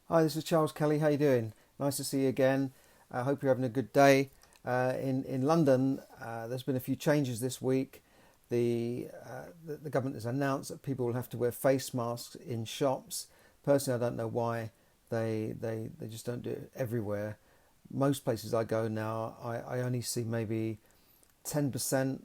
Hi, this is Charles Kelly. How you doing? Nice to see you again. I hope you're having a good day. In London, there's been a few changes this week. The government has announced that people will have to wear face masks in shops. Personally, I don't know why they just don't do it everywhere. Most places I go now, I only see maybe 10%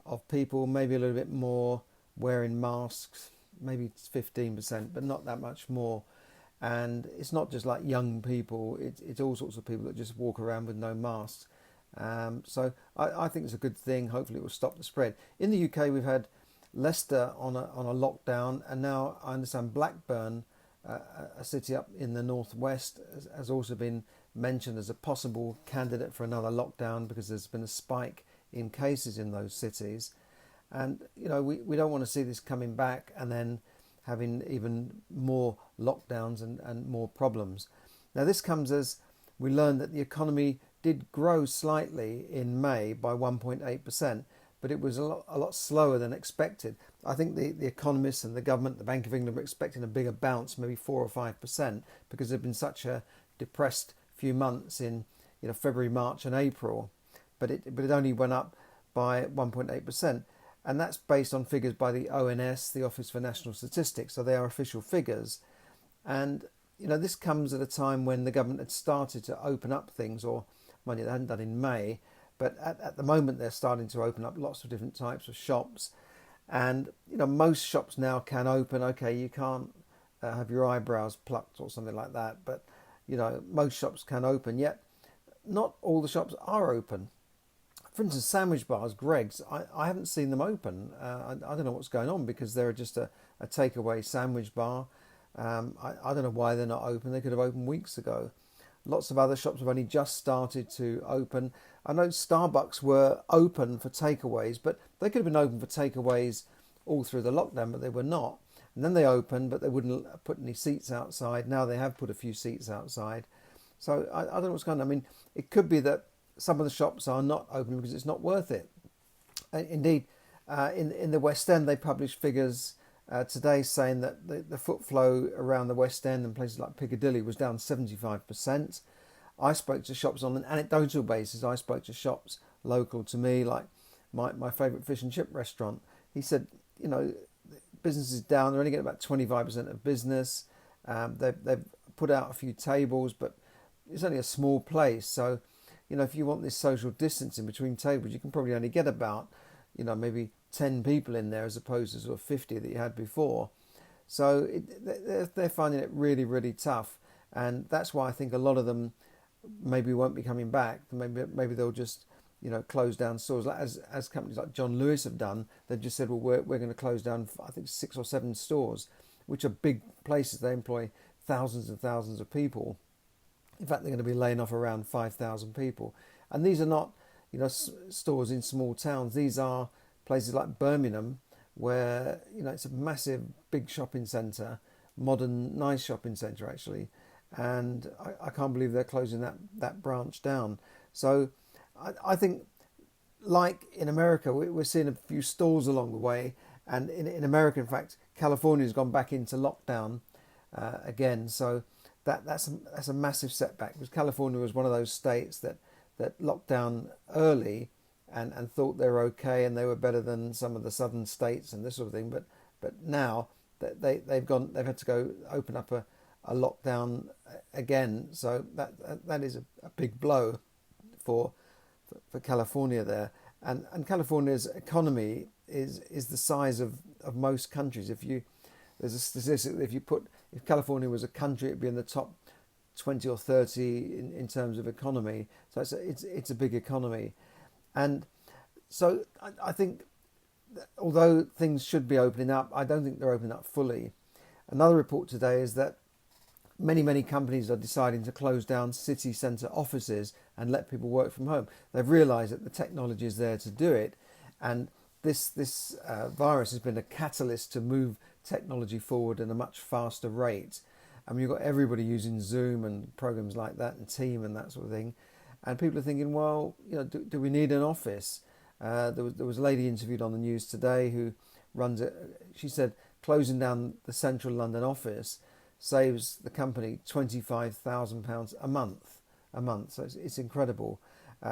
of people, maybe a little bit more, wearing masks, maybe 15%, but not that much more. And it's not just like young people, it's all sorts of people that just walk around with no masks. So I think it's a good thing. Hopefully it will stop the spread. In the UK, we've had Leicester on a lockdown, and now I understand Blackburn, a city up in the northwest, has also been mentioned as a possible candidate for another lockdown because there's been a spike in cases in those cities. And, we don't want to see this coming back and then having even more lockdowns and more problems. Now, this comes as we learned that the economy did grow slightly in May by 1.8%, but it was a lot slower than expected. I think the economists and the government, the Bank of England, were expecting a bigger bounce, maybe 4 or 5%, because there'd been such a depressed few months in February, March, and April. But it only went up by 1.8%. And that's based on figures by the ONS, the Office for National Statistics, so they are official figures. And this comes at a time when the government had started to open up things, or mind you, they hadn't done in May, but at the moment they're starting to open up lots of different types of shops. And most shops now can open. Okay, you can't have your eyebrows plucked or something like that, but most shops can open. Yet not all the shops are open. For instance, sandwich bars, Greg's, I haven't seen them open. I don't know what's going on, because they're just a takeaway sandwich bar. I don't know why they're not open. They could have opened weeks ago. Lots of other shops have only just started to open. I know Starbucks were open for takeaways, but they could have been open for takeaways all through the lockdown, but they were not. And then they opened, but they wouldn't put any seats outside. Now they have put a few seats outside. So I don't know what's going on. I mean, it could be that some of the shops are not open because it's not worth it. Indeed, in the West End, they published figures today saying that the foot flow around the West End and places like Piccadilly was down 75%. I spoke to shops on an anecdotal basis. I spoke to shops local to me, like my favourite fish and chip restaurant. He said, business is down. They're only getting about 25% of business. They've put out a few tables, but it's only a small place. So, if you want this social distancing between tables, you can probably only get about, maybe 10 people in there as opposed to sort of 50 that you had before. So they're finding it really, really tough. And that's why I think a lot of them maybe won't be coming back. Maybe they'll just, close down stores. Like as companies like John Lewis have done, they've just said, well, we're going to close down, I think, 6 or 7 stores, which are big places. They employ thousands and thousands of people. In fact, they're going to be laying off around 5,000 people. And these are not, stores in small towns. These are places like Birmingham, where, it's a massive, big shopping centre, modern, nice shopping centre, actually. And I can't believe they're closing that branch down. So I think, like in America, we're seeing a few stalls along the way. And in America, in fact, California's gone back into lockdown again. So that's a massive setback, because California was one of those states that locked down early and thought they were okay and they were better than some of the southern states and this sort of thing. But now they've had to go open up a lockdown again. So that is a big blow for California there. And California's economy is the size of most countries. There's a statistic that if California was a country, it'd be in the top 20 or 30 in terms of economy. So it's a big economy. And so I think that although things should be opening up, I don't think they're opening up fully. Another report today is that many companies are deciding to close down city centre offices and let people work from home. They've realised that the technology is there to do it, and this virus has been a catalyst to move technology forward at a much faster rate. I mean, you've got everybody using Zoom and programs like that and Team and that sort of thing. And people are thinking, well, do we need an office? There was a lady interviewed on the news today who runs it. She said closing down the central London office saves the company £25,000 a month. So it's incredible.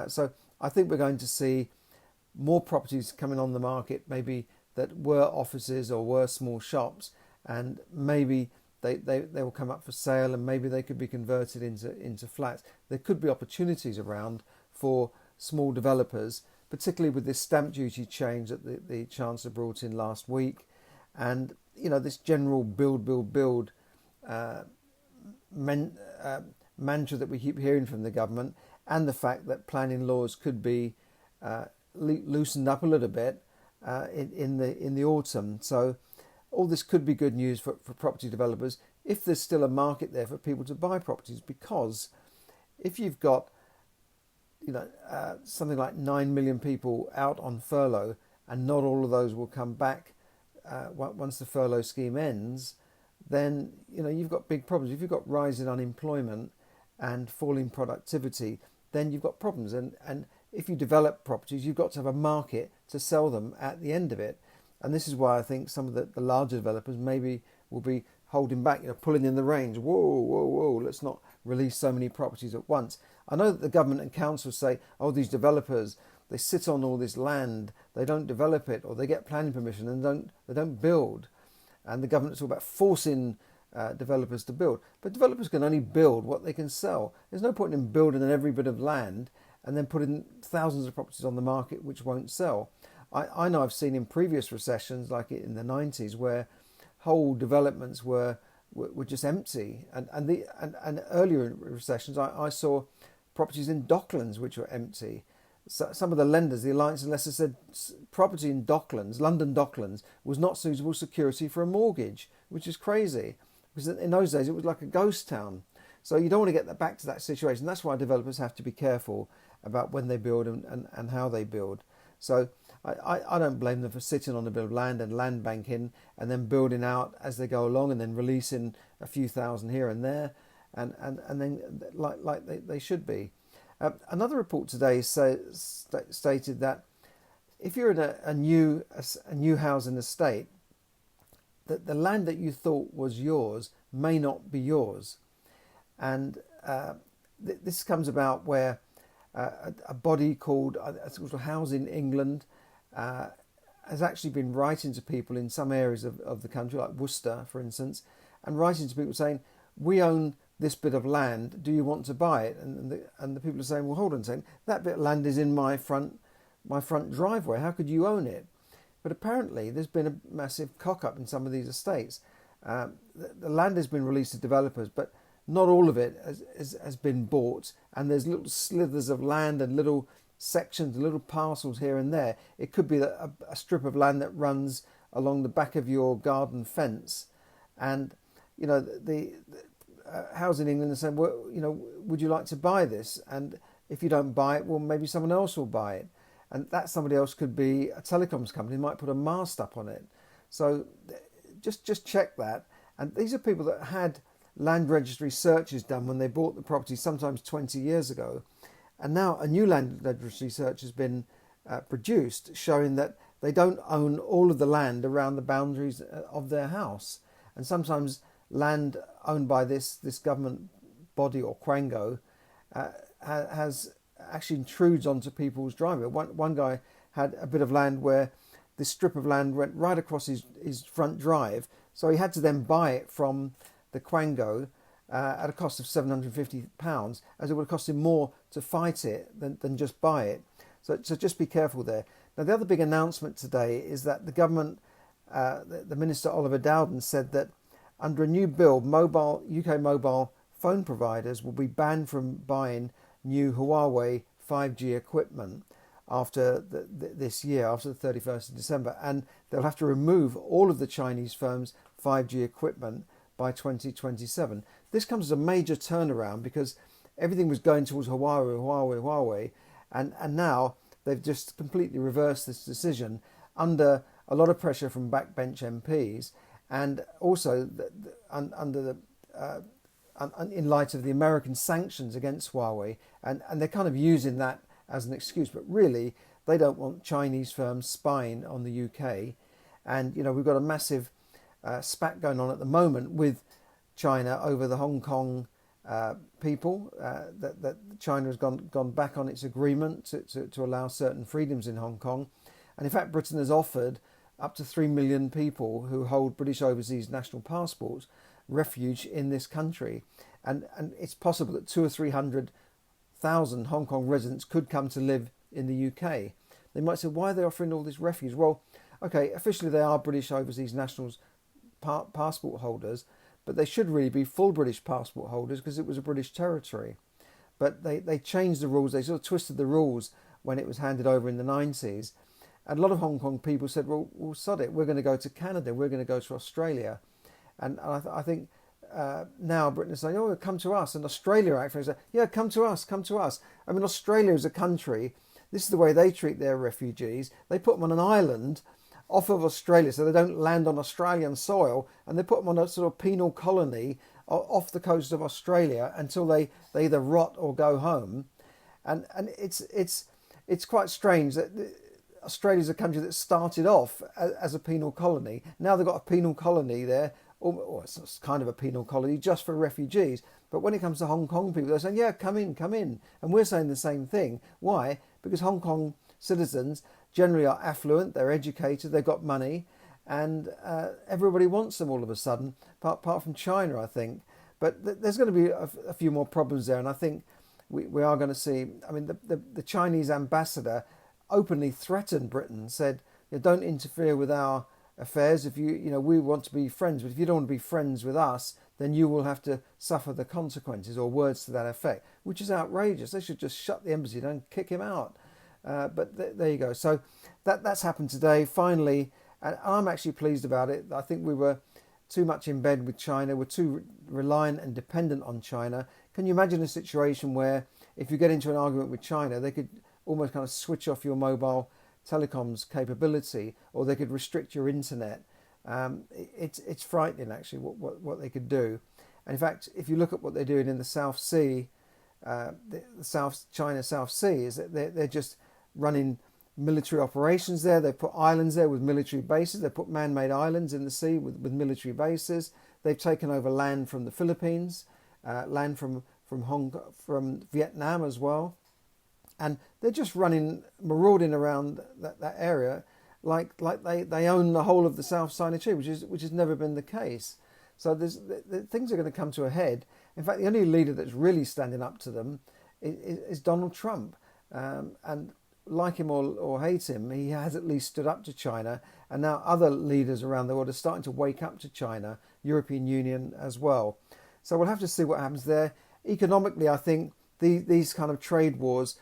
So I think we're going to see more properties coming on the market, maybe that were offices or were small shops, and maybe they will come up for sale, and maybe they could be converted into flats. There could be opportunities around for small developers, particularly with this stamp duty change that the Chancellor brought in last week, and this general build mantra that we keep hearing from the government, and the fact that planning laws could be loosened up a little bit in the autumn. So all this could be good news for property developers if there's still a market there for people to buy properties, because if you've got something like 9 million people out on furlough, and not all of those will come back once the furlough scheme ends, then you've got big problems. If you've got rising unemployment and falling productivity, then you've got problems. And if you develop properties, you've got to have a market to sell them at the end of it. And this is why I think some of the larger developers maybe will be holding back, pulling in the reins. Whoa, let's not release so many properties at once. I know that the government and councils say, oh, these developers, they sit on all this land, they don't develop it, or they get planning permission and they don't build. And the government's all about forcing developers to build. But developers can only build what they can sell. There's no point in building on every bit of land and then putting thousands of properties on the market which won't sell. I know I've seen in previous recessions, like in the 90s, where whole developments were just empty. And earlier recessions, I saw properties in Docklands which were empty. So some of the lenders, the Alliance Investors, said property in Docklands, London Docklands, was not suitable security for a mortgage, which is crazy. Because in those days, it was like a ghost town. So you don't want to get back to that situation. That's why developers have to be careful about when they build and how they build. So I don't blame them for sitting on a bit of land and land banking and then building out as they go along, and then releasing a few thousand here and there, and then like they should be. Another report today stated that if you're in a new housing estate, that the land that you thought was yours may not be yours, and this comes about where a body called Housing England has actually been writing to people in some areas of the country, like Worcester, for instance, and writing to people saying, we own this bit of land, do you want to buy it? And the people are saying, well, hold on a second, that bit of land is in my front driveway, how could you own it? But apparently there's been a massive cock-up in some of these estates. The land has been released to developers, but not all of it has been bought, and there's little slithers of land and little sections, little parcels here and there. It could be a strip of land that runs along the back of your garden fence, and the Housing England is saying, well, would you like to buy this? And if you don't buy it, well, maybe someone else will buy it, and that somebody else could be a telecoms company, might put a mast up on it. So just check that. And these are people that had land registry searches done when they bought the property, sometimes 20 years ago. And now a new land registry search has been produced, showing that they don't own all of the land around the boundaries of their house. And sometimes land owned by this government body or Quango has actually intrudes onto people's driveway. One guy had a bit of land where this strip of land went right across his front drive, so he had to then buy it from the Quango at a cost of £750, as it would have cost him more to fight it than just buy it. So just be careful there. Now, the other big announcement today is that the government, the Minister Oliver Dowden, said that under a new bill, UK mobile phone providers will be banned from buying new Huawei 5G equipment after this year, after the 31st of December, and they'll have to remove all of the Chinese firms' 5G equipment by 2027. This comes as a major turnaround because everything was going towards Huawei, and now they've just completely reversed this decision under a lot of pressure from backbench MPs, and also in light of the American sanctions against Huawei, and they're kind of using that as an excuse, but really they don't want Chinese firms spying on the UK. And we've got a massive spat going on at the moment with China over the Hong Kong people, that China has gone back on its agreement to allow certain freedoms in Hong Kong. And in fact, Britain has offered up to 3 million people who hold British overseas national passports refuge in this country. And it's possible that 200,000 or 300,000 Hong Kong residents could come to live in the UK. They might say, why are they offering all this refuge? Well, okay, officially they are British overseas nationals passport holders, but they should really be full British passport holders because it was a British territory. But they changed the rules, they sort of twisted the rules when it was handed over in the 90s. And a lot of Hong Kong people said, well sod it, we're going to go to Canada, we're going to go to Australia. And I think now Britain is saying, oh, come to us. And Australia actually say, yeah, come to us, come to us. I mean, Australia is a country, this is the way they treat their refugees. They put them on an island off of Australia so they don't land on Australian soil, and they put them on a sort of penal colony off the coast of Australia until they either rot or go home. And it's quite strange that Australia's a country that started off as a penal colony. Now they've got a penal colony there, or it's kind of a penal colony just for refugees. But when it comes to Hong Kong people, they're saying, yeah, come in. And we're saying the same thing. Why? Because Hong Kong citizens generally are affluent, they're educated, they've got money, and everybody wants them all of a sudden, apart from China, I think. But there's going to be a few more problems there, and I think we are going to see, I mean, the Chinese ambassador openly threatened Britain, said, don't interfere with our affairs. If we want to be friends, but if you don't want to be friends with us, then you will have to suffer the consequences, or words to that effect, which is outrageous. They should just shut the embassy down and kick him out. But there you go. So that's happened today, finally, and I'm actually pleased about it. I think we were too much in bed with China. We're too reliant and dependent on China. Can you imagine a situation where if you get into an argument with China, they could almost kind of switch off your mobile telecoms capability, or they could restrict your internet? It's frightening, actually, what they could do. And in fact, if you look at what they're doing in the South Sea, the South China South Sea, is that they're just running military operations there. They put islands there with military bases. They put man-made islands in the sea with military bases. They've taken over land from the Philippines, land from Vietnam as well, and they're just marauding around that area like they own the whole of the South China Sea, which has never been the case. So things are going to come to a head. In fact, the only leader that's really standing up to them is Donald Trump. And like him or hate him, he has at least stood up to China. And now other leaders around the world are starting to wake up to China, European Union as well. So we'll have to see what happens there. Economically, I think these kind of trade wars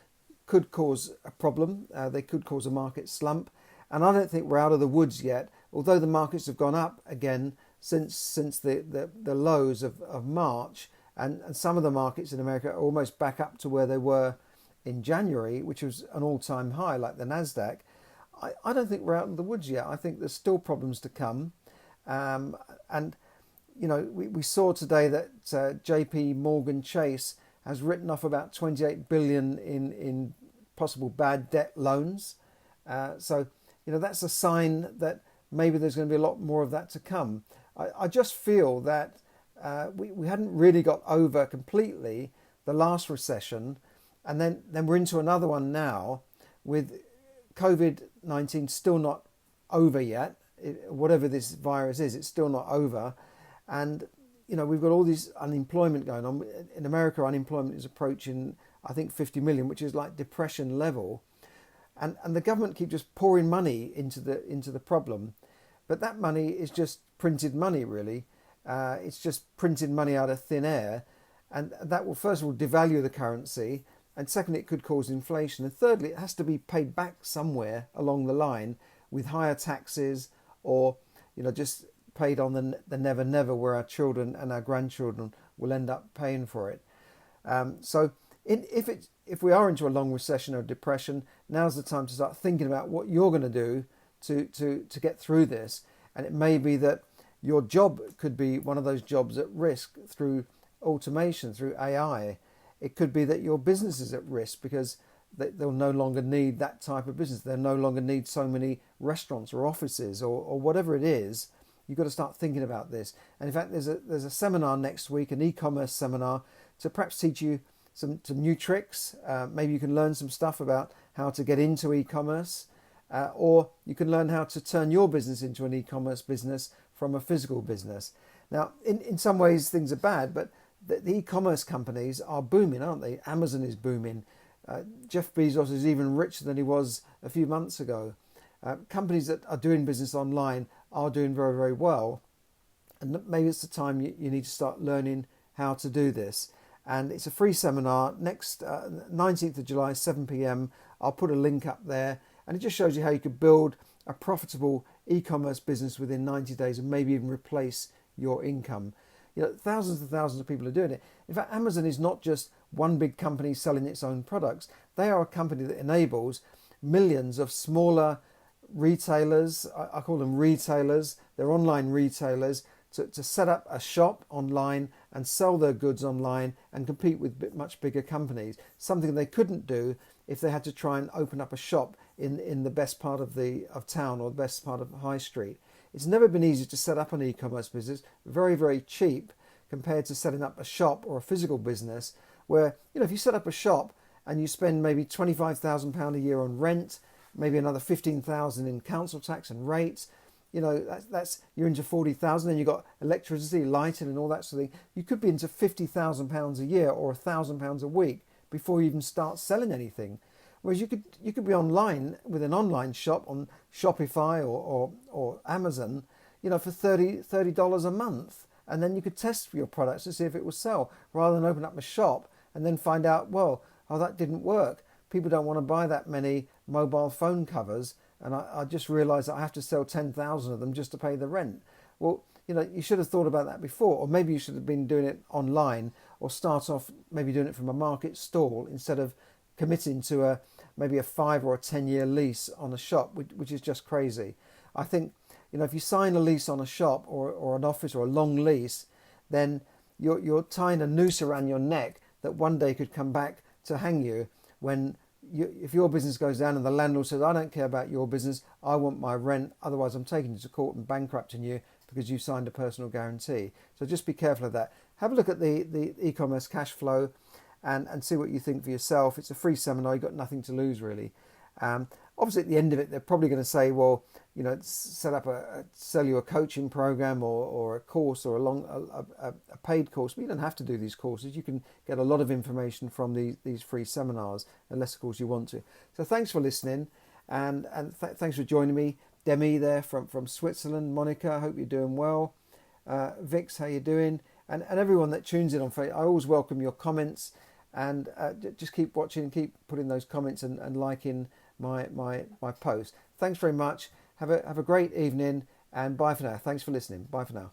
could cause a problem. They could cause a market slump. And I don't think we're out of the woods yet, although the markets have gone up again since the lows of March. And some of the markets in America are almost back up to where they were in January, which was an all-time high, like the Nasdaq. I don't think we're out of the woods yet. I think there's still problems to come. And, we saw today that JP Morgan Chase has written off about 28 billion in possible bad debt loans. So, that's a sign that maybe there's going to be a lot more of that to come. I just feel that we hadn't really got over completely the last recession, and then we're into another one now with COVID-19 still not over yet. Whatever this virus is, it's still not over. And, we've got all this unemployment going on. In America, unemployment is approaching, I think, 50 million, which is like depression level. And the government keep just pouring money into the problem. But that money is just printed money, really. It's just printed money out of thin air. And that will, first of all, devalue the currency. And secondly, it could cause inflation. And thirdly, it has to be paid back somewhere along the line with higher taxes, or, just paid on the never, where our children and our grandchildren will end up paying for it. So if we are into a long recession or depression, now's the time to start thinking about what you're going to do to get through this. And it may be that your job could be one of those jobs at risk through automation, through AI. It could be that your business is at risk because they'll no longer need that type of business. They'll no longer need so many restaurants or offices or whatever it is. you've got to start thinking about this. And in fact, there's a seminar next week, an e-commerce seminar, to perhaps teach you some new tricks. Maybe you can learn some stuff about how to get into e-commerce, or you can learn how to turn your business into an e-commerce business from a physical business. Now, in some ways, things are bad, but the e-commerce companies are booming, aren't they? Amazon is booming. Jeff Bezos is even richer than he was a few months ago. Companies that are doing business online are doing very, very well. And maybe it's the time you need to start learning how to do this. And it's a free seminar next 19th of July, 7 p.m. I'll put a link up there. And it just shows you how you could build a profitable e-commerce business within 90 days and maybe even replace your income. Thousands and thousands of people are doing it. In fact, Amazon is not just one big company selling its own products. They are a company that enables millions of smaller retailers, I call them retailers, they're online retailers, to set up a shop online and sell their goods online and compete with much bigger companies. Something they couldn't do if they had to try and open up a shop in the best part of town or the best part of High Street. It's never been easy to set up an e-commerce business, very, very cheap compared to setting up a shop or a physical business where, if you set up a shop and you spend maybe £25,000 a year on rent, maybe another £15,000 in council tax and rates, that's you're into £40,000, and you've got electricity, lighting and all that sort of thing. You could be into £50,000 a year or £1,000 a week before you even start selling anything. Whereas you could be online with an online shop on Shopify or Amazon, for $30 a month, and then you could test your products to see if it will sell, rather than open up a shop and then find out, that didn't work. People don't want to buy that many mobile phone covers, and I just realised that I have to sell 10,000 of them just to pay the rent. Well, you should have thought about that before, or maybe you should have been doing it online, or start off maybe doing it from a market stall instead of committing to maybe a 5 or a 10-year lease on a shop, which is just crazy. I think, if you sign a lease on a shop or an office or a long lease, then you're tying a noose around your neck that one day could come back to hang you if your business goes down and the landlord says, I don't care about your business, I want my rent, otherwise I'm taking you to court and bankrupting you because you signed a personal guarantee. So just be careful of that. Have a look at the e-commerce cash flow and see what you think for yourself. It's a free seminar, you've got nothing to lose really. Obviously at the end of it, they're probably going to say, sell you a coaching program or a course or a paid course. But you don't have to do these courses. You can get a lot of information from these free seminars, unless of course you want to. So thanks for listening, and thanks for joining me. Demi there from Switzerland, Monica, I hope you're doing well. Vix, how you doing? And everyone that tunes in on Facebook, I always welcome your comments, and just keep watching, keep putting those comments and liking my post. Thanks very much. Have a great evening, and bye for now. Thanks for listening. Bye for now.